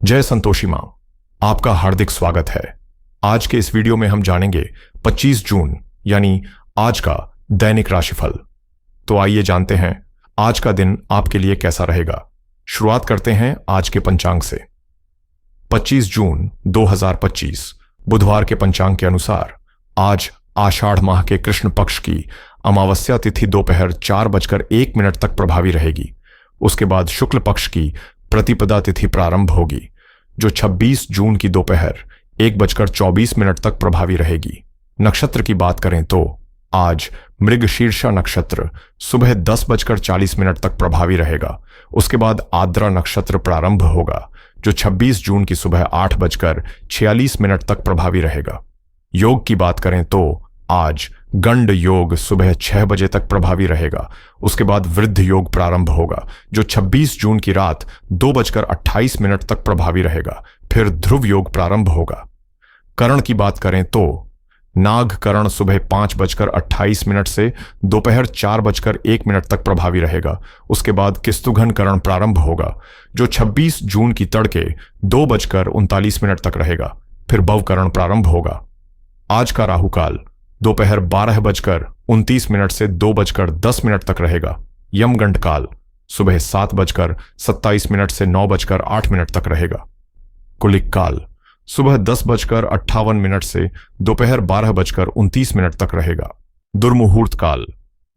जय संतोषी मां, आपका हार्दिक स्वागत है। आज के इस वीडियो में हम जानेंगे 25 जून यानी आज का दैनिक राशिफल। तो आइए जानते हैं आज का दिन आपके लिए कैसा रहेगा। शुरुआत करते हैं आज के पंचांग से। 25 जून 2025 बुधवार के पंचांग के अनुसार आज आषाढ़ माह के कृष्ण पक्ष की अमावस्या तिथि दोपहर 4:01 तक प्रभावी रहेगी। उसके बाद शुक्ल पक्ष की प्रतिपदा तिथि प्रारंभ होगी, जो 26 जून की दोपहर 1:24 तक प्रभावी रहेगी। नक्षत्र की बात करें तो आज मृगशीर्षा नक्षत्र सुबह 10:40 तक प्रभावी रहेगा। उसके बाद आद्रा नक्षत्र प्रारंभ होगा, जो 26 जून की सुबह 8:46 तक प्रभावी रहेगा। योग की बात करें तो आज गंड योग सुबह 6 बजे तक प्रभावी रहेगा। उसके बाद वृद्ध योग प्रारंभ होगा, जो 26 जून की रात 2:28 तक प्रभावी रहेगा। फिर ध्रुव योग प्रारंभ होगा। करण की बात करें तो नाग करण सुबह 5:28 से दोपहर 4:01 तक प्रभावी रहेगा। उसके बाद किस्तुघन करण प्रारंभ होगा, जो 26 जून की तड़के 2:39 तक रहेगा। फिर भवकरण प्रारंभ होगा। आज का राहुकाल दोपहर 12:29 से 2:10 तक रहेगा। यमगंड काल सुबह 7:27 से 9:08 तक रहेगा। कुलिक काल सुबह 10:58 से दोपहर 12:29 तक रहेगा। दुर्मुहूर्त काल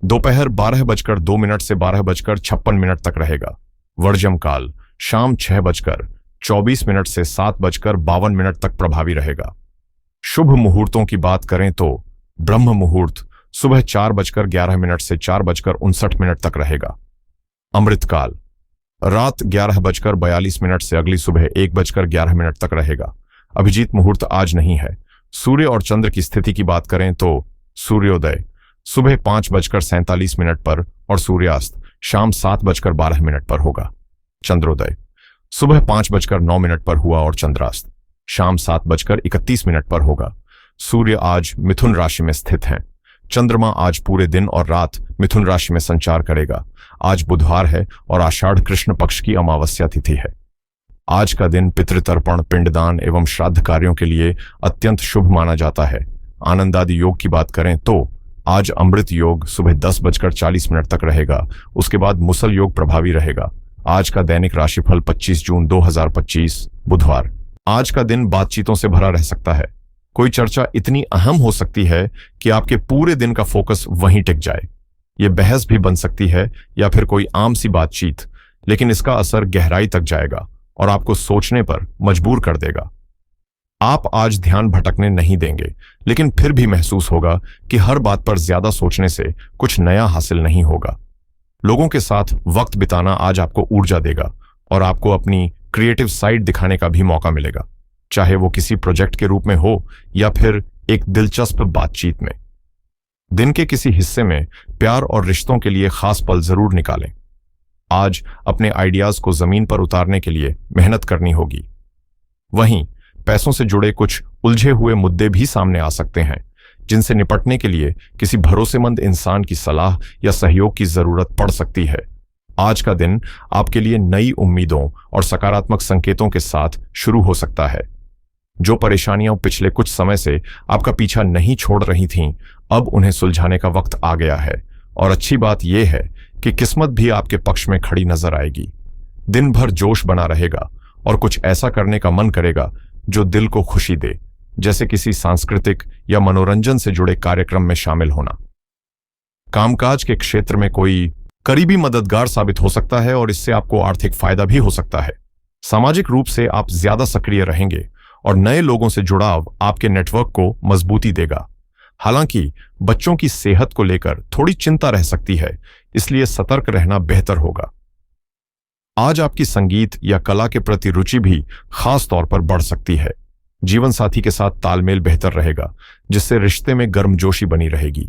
दोपहर 12:02 से 12:56 तक रहेगा। वर्जम काल शाम 6:24 से 7:52 तक प्रभावी रहेगा। शुभ मुहूर्तों की बात करें तो ब्रह्म मुहूर्त सुबह 4:11 से 4:59 तक रहेगा। अमृतकाल रात 11:42 से अगली सुबह 1:11 तक रहेगा। अभिजीत मुहूर्त आज नहीं है। सूर्य और चंद्र की स्थिति की बात करें तो सूर्योदय सुबह 5:47 पर और सूर्यास्त शाम 7:12 पर होगा। चंद्रोदय सुबह 5:09 पर हुआ और चंद्रास्त शाम 7:31 पर होगा। सूर्य आज मिथुन राशि में स्थित हैं। चंद्रमा आज पूरे दिन और रात मिथुन राशि में संचार करेगा। आज बुधवार है और आषाढ़ कृष्ण पक्ष की अमावस्या तिथि है। आज का दिन पितृतर्पण, पिंडदान एवं श्राद्ध कार्यों के लिए अत्यंत शुभ माना जाता है। आनंदादि योग की बात करें तो आज अमृत योग सुबह 10:40 तक रहेगा। उसके बाद मुसल योग प्रभावी रहेगा। आज का दैनिक राशिफल 25 जून 2025 बुधवार। आज का दिन बातचीतों से भरा रह सकता है। कोई चर्चा इतनी अहम हो सकती है कि आपके पूरे दिन का फोकस वहीं टिक जाए। यह बहस भी बन सकती है या फिर कोई आम सी बातचीत, लेकिन इसका असर गहराई तक जाएगा और आपको सोचने पर मजबूर कर देगा। आप आज ध्यान भटकने नहीं देंगे, लेकिन फिर भी महसूस होगा कि हर बात पर ज्यादा सोचने से कुछ नया हासिल नहीं होगा। लोगों के साथ वक्त बिताना आज आपको ऊर्जा देगा और आपको अपनी क्रिएटिव साइड दिखाने का भी मौका मिलेगा, चाहे वो किसी प्रोजेक्ट के रूप में हो या फिर एक दिलचस्प बातचीत में। दिन के किसी हिस्से में प्यार और रिश्तों के लिए खास पल जरूर निकालें। आज अपने आइडियाज को जमीन पर उतारने के लिए मेहनत करनी होगी। वहीं पैसों से जुड़े कुछ उलझे हुए मुद्दे भी सामने आ सकते हैं, जिनसे निपटने के लिए किसी भरोसेमंद इंसान की सलाह या सहयोग की जरूरत पड़ सकती है। आज का दिन आपके लिए नई उम्मीदों और सकारात्मक संकेतों के साथ शुरू हो सकता है। जो परेशानियां पिछले कुछ समय से आपका पीछा नहीं छोड़ रही थीं, अब उन्हें सुलझाने का वक्त आ गया है। और अच्छी बात यह है कि किस्मत भी आपके पक्ष में खड़ी नजर आएगी। दिन भर जोश बना रहेगा और कुछ ऐसा करने का मन करेगा जो दिल को खुशी दे, जैसे किसी सांस्कृतिक या मनोरंजन से जुड़े कार्यक्रम में शामिल होना। कामकाज के क्षेत्र में कोई करीबी मददगार साबित हो सकता है और इससे आपको आर्थिक फायदा भी हो सकता है। सामाजिक रूप से आप ज्यादा सक्रिय रहेंगे और नए लोगों से जुड़ाव आपके नेटवर्क को मजबूती देगा। हालांकि बच्चों की सेहत को लेकर थोड़ी चिंता रह सकती है, इसलिए सतर्क रहना बेहतर होगा। आज आपकी संगीत या कला के प्रति रुचि भी खास तौर पर बढ़ सकती है। जीवन साथी के साथ तालमेल बेहतर रहेगा, जिससे रिश्ते में गर्मजोशी बनी रहेगी।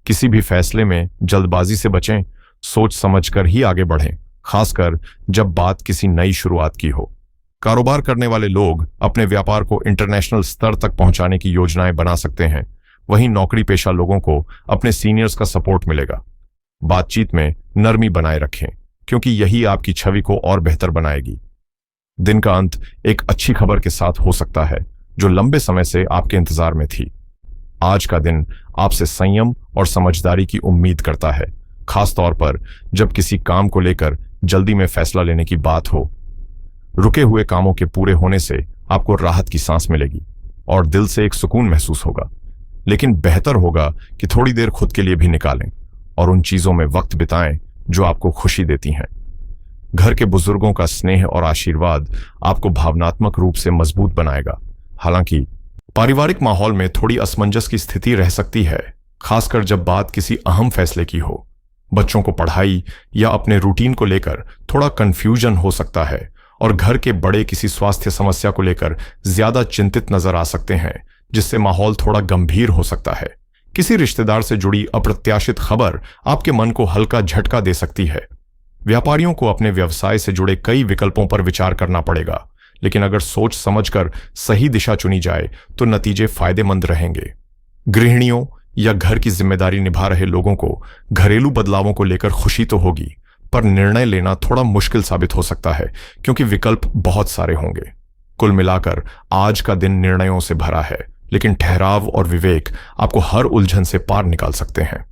किसी भी फैसले में जल्दबाजी से बचें, सोच समझकर ही आगे बढ़ें, खासकर जब बात किसी नई शुरुआत की हो। कारोबार करने वाले लोग अपने व्यापार को इंटरनेशनल स्तर तक पहुंचाने की योजनाएं बना सकते हैं। वहीं नौकरी पेशा लोगों को अपने सीनियर्स का सपोर्ट मिलेगा। बातचीत में नरमी बनाए रखें, क्योंकि यही आपकी छवि को और बेहतर बनाएगी। दिन का अंत एक अच्छी खबर के साथ हो सकता है जो लंबे समय से आपके इंतजार में थी। आज का दिन आपसे संयम और समझदारी की उम्मीद करता है, खास तौर पर जब किसी काम को लेकर जल्दी में फैसला लेने की बात हो। रुके हुए कामों के पूरे होने से आपको राहत की सांस मिलेगी और दिल से एक सुकून महसूस होगा। लेकिन बेहतर होगा कि थोड़ी देर खुद के लिए भी निकालें और उन चीजों में वक्त बिताएं जो आपको खुशी देती हैं। घर के बुजुर्गों का स्नेह और आशीर्वाद आपको भावनात्मक रूप से मजबूत बनाएगा। हालांकि पारिवारिक माहौल में थोड़ी असमंजस की स्थिति रह सकती है, खासकर जब बात किसी अहम फैसले की हो। बच्चों को पढ़ाई या अपने रूटीन को लेकर थोड़ा कंफ्यूजन हो सकता है और घर के बड़े किसी स्वास्थ्य समस्या को लेकर ज्यादा चिंतित नजर आ सकते हैं, जिससे माहौल थोड़ा गंभीर हो सकता है। किसी रिश्तेदार से जुड़ी अप्रत्याशित खबर आपके मन को हल्का झटका दे सकती है। व्यापारियों को अपने व्यवसाय से जुड़े कई विकल्पों पर विचार करना पड़ेगा, लेकिन अगर सोच समझकर सही दिशा चुनी जाए तो नतीजे फायदेमंद रहेंगे। गृहिणियों या घर की जिम्मेदारी निभा रहे लोगों को घरेलू बदलावों को लेकर खुशी तो होगी, पर निर्णय लेना थोड़ा मुश्किल साबित हो सकता है क्योंकि विकल्प बहुत सारे होंगे। कुल मिलाकर आज का दिन निर्णयों से भरा है, लेकिन ठहराव और विवेक आपको हर उलझन से पार निकाल सकते हैं।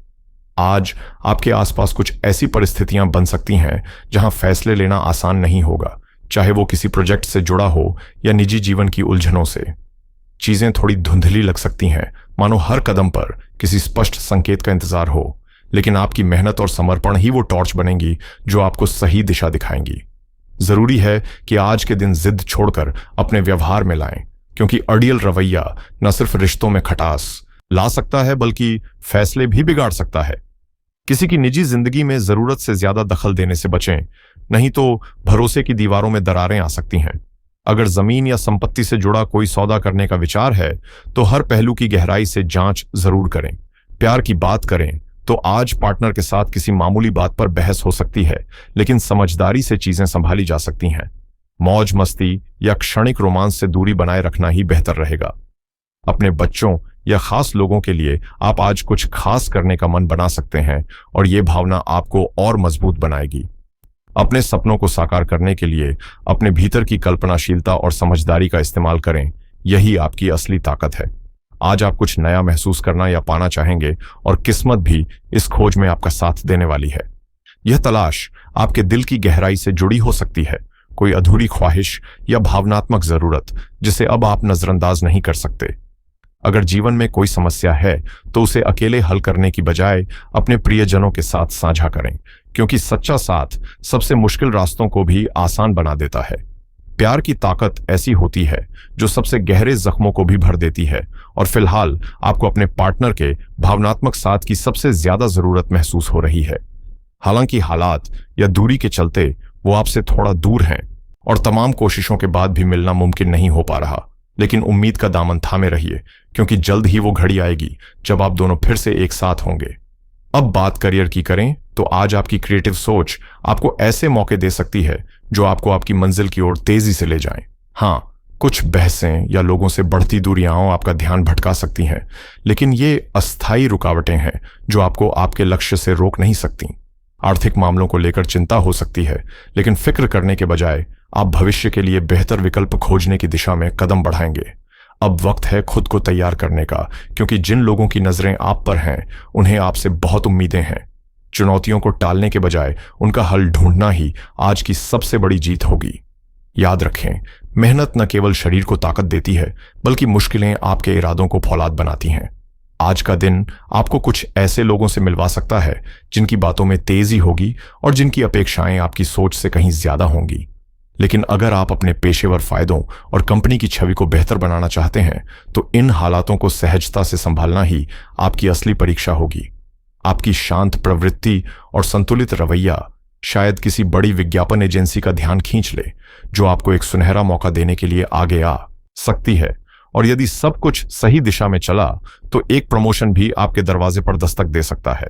आज आपके आसपास कुछ ऐसी परिस्थितियां बन सकती हैं जहां फैसले लेना आसान नहीं होगा, चाहे वो किसी प्रोजेक्ट से जुड़ा हो या निजी जीवन की उलझनों से। चीजें थोड़ी धुंधली लग सकती हैं, मानो हर कदम पर किसी स्पष्ट संकेत का इंतजार हो, लेकिन आपकी मेहनत और समर्पण ही वो टॉर्च बनेंगी जो आपको सही दिशा दिखाएंगी। जरूरी है कि आज के दिन जिद छोड़कर अपने व्यवहार में लाएं, क्योंकि अड़ियल रवैया न सिर्फ रिश्तों में खटास ला सकता है बल्कि फैसले भी बिगाड़ सकता है। किसी की निजी जिंदगी में जरूरत से ज्यादा दखल देने से बचें, नहीं तो भरोसे की दीवारों में दरारें आ सकती हैं। अगर जमीन या संपत्ति से जुड़ा कोई सौदा करने का विचार है तो हर पहलू की गहराई से जांच जरूर करें। प्यार की बात करें तो आज पार्टनर के साथ किसी मामूली बात पर बहस हो सकती है, लेकिन समझदारी से चीजें संभाली जा सकती हैं। मौज मस्ती या क्षणिक रोमांस से दूरी बनाए रखना ही बेहतर रहेगा। अपने बच्चों या खास लोगों के लिए आप आज कुछ खास करने का मन बना सकते हैं और ये भावना आपको और मजबूत बनाएगी। अपने सपनों को साकार करने के लिए अपने भीतर की कल्पनाशीलता और समझदारी का इस्तेमाल करें, यही आपकी असली ताकत है। आज आप कुछ नया महसूस करना या पाना चाहेंगे और किस्मत भी इस खोज में आपका साथ देने वाली है। यह तलाश आपके दिल की गहराई से जुड़ी हो सकती है, कोई अधूरी ख्वाहिश या भावनात्मक जरूरत जिसे अब आप नजरअंदाज नहीं कर सकते। अगर जीवन में कोई समस्या है तो उसे अकेले हल करने की बजाय अपने प्रियजनों के साथ साझा करें, क्योंकि सच्चा साथ सबसे मुश्किल रास्तों को भी आसान बना देता है। प्यार की ताकत ऐसी होती है जो सबसे गहरे जख्मों को भी भर देती है, और फिलहाल आपको अपने पार्टनर के भावनात्मक साथ की सबसे ज्यादा जरूरत महसूस हो रही है। हालांकि हालात या दूरी के चलते वो आपसे थोड़ा दूर हैं और तमाम कोशिशों के बाद भी मिलना मुमकिन नहीं हो पा रहा, लेकिन उम्मीद का दामन थामे रहिए, क्योंकि जल्द ही वो घड़ी आएगी जब आप दोनों फिर से एक साथ होंगे। अब बात करियर की करें तो आज आपकी क्रिएटिव सोच आपको ऐसे मौके दे सकती है जो आपको आपकी मंजिल की ओर तेजी से ले जाएं। हाँ, कुछ बहसें या लोगों से बढ़ती दूरियां आपका ध्यान भटका सकती हैं, लेकिन ये अस्थायी रुकावटें हैं जो आपको आपके लक्ष्य से रोक नहीं सकती। आर्थिक मामलों को लेकर चिंता हो सकती है, लेकिन फिक्र करने के बजाय आप भविष्य के लिए बेहतर विकल्प खोजने की दिशा में कदम बढ़ाएंगे। अब वक्त है खुद को तैयार करने का, क्योंकि जिन लोगों की नजरें आप पर हैं उन्हें आपसे बहुत उम्मीदें हैं। चुनौतियों को टालने के बजाय उनका हल ढूंढना ही आज की सबसे बड़ी जीत होगी। याद रखें, मेहनत न केवल शरीर को ताकत देती है, बल्कि मुश्किलें आपके इरादों को फौलाद बनाती हैं। आज का दिन आपको कुछ ऐसे लोगों से मिलवा सकता है जिनकी बातों में तेजी होगी और जिनकी अपेक्षाएं आपकी सोच से कहीं ज्यादा होंगी। लेकिन अगर आप अपने पेशेवर फायदों और कंपनी की छवि को बेहतर बनाना चाहते हैं तो इन हालातों को सहजता से संभालना ही आपकी असली परीक्षा होगी। आपकी शांत प्रवृत्ति और संतुलित रवैया शायद किसी बड़ी विज्ञापन एजेंसी का ध्यान खींच ले, जो आपको एक सुनहरा मौका देने के लिए आगे आ सकती है। और यदि सब कुछ सही दिशा में चला तो एक प्रमोशन भी आपके दरवाजे पर दस्तक दे सकता है।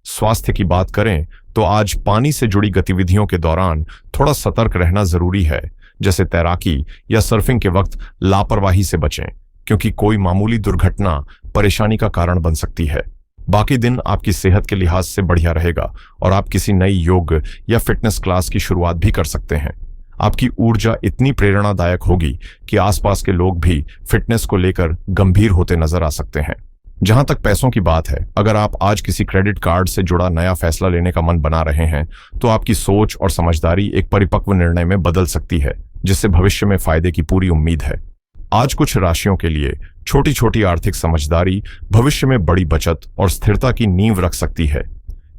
स्वास्थ्य की बात करें तो आज पानी से जुड़ी गतिविधियों के दौरान थोड़ा सतर्क रहना जरूरी है, जैसे तैराकी या सर्फिंग के वक्त लापरवाही से बचें, क्योंकि कोई मामूली दुर्घटना परेशानी का कारण बन सकती है। बाकी दिन आपकी सेहत के लिहाज से बढ़िया रहेगा और आप किसी नई योग या फिटनेस क्लास की शुरुआत भी कर सकते हैं। आपकी ऊर्जा इतनी प्रेरणादायक होगी कि आसपास के लोग भी फिटनेस को लेकर गंभीर होते नजर आ सकते हैं। जहां तक पैसों की बात है, अगर आप आज किसी क्रेडिट कार्ड से जुड़ा नया फैसला लेने का मन बना रहे हैं तो आपकी सोच और समझदारी एक परिपक्व निर्णय में बदल सकती है, जिससे भविष्य में फायदे की पूरी उम्मीद है। आज कुछ राशियों के लिए छोटी छोटी आर्थिक समझदारी भविष्य में बड़ी बचत और स्थिरता की नींव रख सकती है।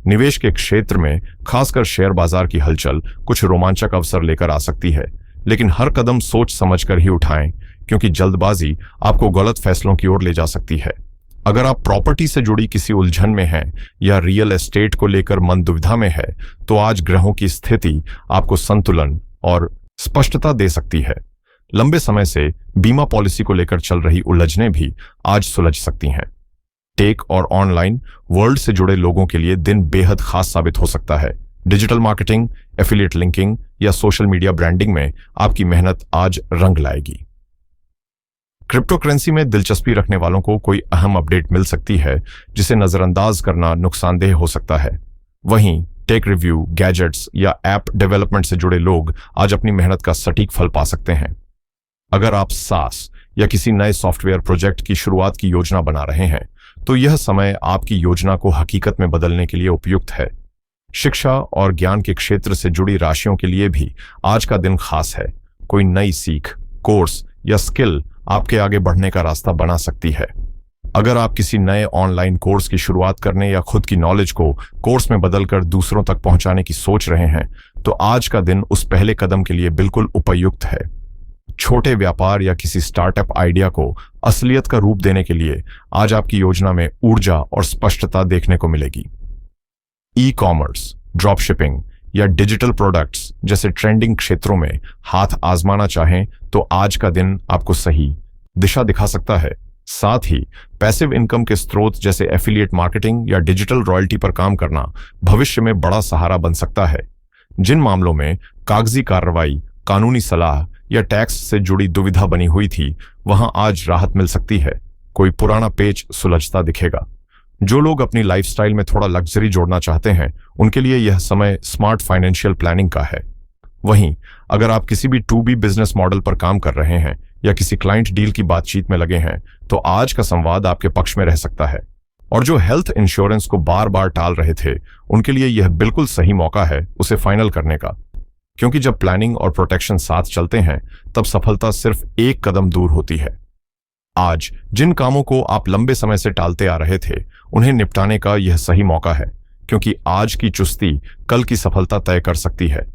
निवेश के क्षेत्र में खासकर शेयर बाजार की हलचल कुछ रोमांचक अवसर लेकर आ सकती है, लेकिन हर कदम सोच समझकर ही उठाएं, क्योंकि जल्दबाजी आपको गलत फैसलों की ओर ले जा सकती है। अगर आप प्रॉपर्टी से जुड़ी किसी उलझन में हैं या रियल एस्टेट को लेकर मन दुविधा में है, तो आज ग्रहों की स्थिति आपको संतुलन और स्पष्टता दे सकती है। लंबे समय से बीमा पॉलिसी को लेकर चल रही उलझनें भी आज सुलझ सकती हैं। टेक और ऑनलाइन वर्ल्ड से जुड़े लोगों के लिए दिन बेहद खास साबित हो सकता है। डिजिटल मार्केटिंग, एफिलिएट लिंकिंग या सोशल मीडिया ब्रांडिंग में आपकी मेहनत आज रंग लाएगी। क्रिप्टो करेंसी में दिलचस्पी रखने वालों को कोई अहम अपडेट मिल सकती है, जिसे नजरअंदाज करना नुकसानदेह हो सकता है। वहीं टेक रिव्यू, गैजेट्स या ऐप डेवलपमेंट से जुड़े लोग आज अपनी मेहनत का सटीक फल पा सकते हैं। अगर आप सास या किसी नए सॉफ्टवेयर प्रोजेक्ट की शुरुआत की योजना बना रहे हैं, तो यह समय आपकी योजना को हकीकत में बदलने के लिए उपयुक्त है। शिक्षा और ज्ञान के क्षेत्र से जुड़ी राशियों के लिए भी आज का दिन खास है। कोई नई सीख, कोर्स या स्किल आपके आगे बढ़ने का रास्ता बना सकती है। अगर आप किसी नए ऑनलाइन कोर्स की शुरुआत करने या खुद की नॉलेज को कोर्स में बदलकर दूसरों तक पहुंचाने की सोच रहे हैं, तो आज का दिन उस पहले कदम के लिए बिल्कुल उपयुक्त है। छोटे व्यापार या किसी स्टार्टअप आइडिया को असलियत का रूप देने के लिए आज आपकी योजना में ऊर्जा और स्पष्टता देखने को मिलेगी। ई कॉमर्स, ड्रॉप शिपिंग या डिजिटल प्रोडक्ट्स जैसे ट्रेंडिंग क्षेत्रों में हाथ आजमाना चाहें, तो आज का दिन आपको सही दिशा दिखा सकता है। साथ ही पैसिव इनकम के स्रोत जैसे एफिलिएट मार्केटिंग या डिजिटल रॉयल्टी पर काम करना भविष्य में बड़ा सहारा बन सकता है। जिन मामलों में कागजी कार्रवाई, कानूनी सलाह या टैक्स से जुड़ी दुविधा बनी हुई थी, वहां आज राहत मिल सकती है। कोई पुराना पेच सुलझता दिखेगा। जो लोग अपनी लाइफस्टाइल में थोड़ा लग्जरी जोड़ना चाहते हैं, उनके लिए यह समय स्मार्ट फाइनेंशियल प्लानिंग का है। वहीं अगर आप किसी भी 2B बिजनेस मॉडल पर काम कर रहे हैं या किसी क्लाइंट डील की बातचीत में लगे हैं, तो आज का संवाद आपके पक्ष में रह सकता है। और जो हेल्थ इंश्योरेंस को बार बार टाल रहे थे, उनके लिए यह बिल्कुल सही मौका है उसे फाइनल करने का, क्योंकि जब प्लानिंग और प्रोटेक्शन साथ चलते हैं, तब सफलता सिर्फ एक कदम दूर होती है। आज जिन कामों को आप लंबे समय से टालते आ रहे थे, उन्हें निपटाने का यह सही मौका है, क्योंकि आज की चुस्ती कल की सफलता तय कर सकती है।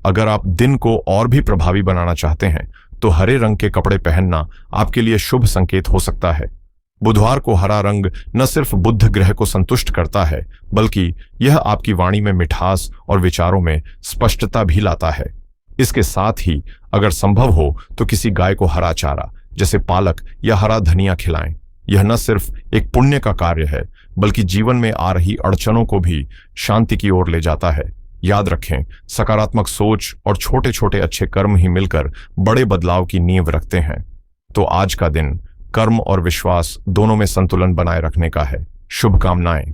अगर आप दिन को और भी प्रभावी बनाना चाहते हैं, तो हरे रंग के कपड़े पहनना आपके लिए शुभ संकेत हो सकता है। बुधवार को हरा रंग न सिर्फ बुध ग्रह को संतुष्ट करता है, बल्कि यह आपकी वाणी में मिठास और विचारों में स्पष्टता भी लाता है। इसके साथ ही अगर संभव हो तो किसी गाय को हरा चारा जैसे पालक या हरा धनिया खिलाएं। यह न सिर्फ एक पुण्य का कार्य है, बल्कि जीवन में आ रही अड़चनों को भी शांति की ओर ले जाता है। याद रखें, सकारात्मक सोच और छोटे छोटे अच्छे कर्म ही मिलकर बड़े बदलाव की नींव रखते हैं। तो आज का दिन कर्म और विश्वास दोनों में संतुलन बनाए रखने का है। शुभकामनाएं।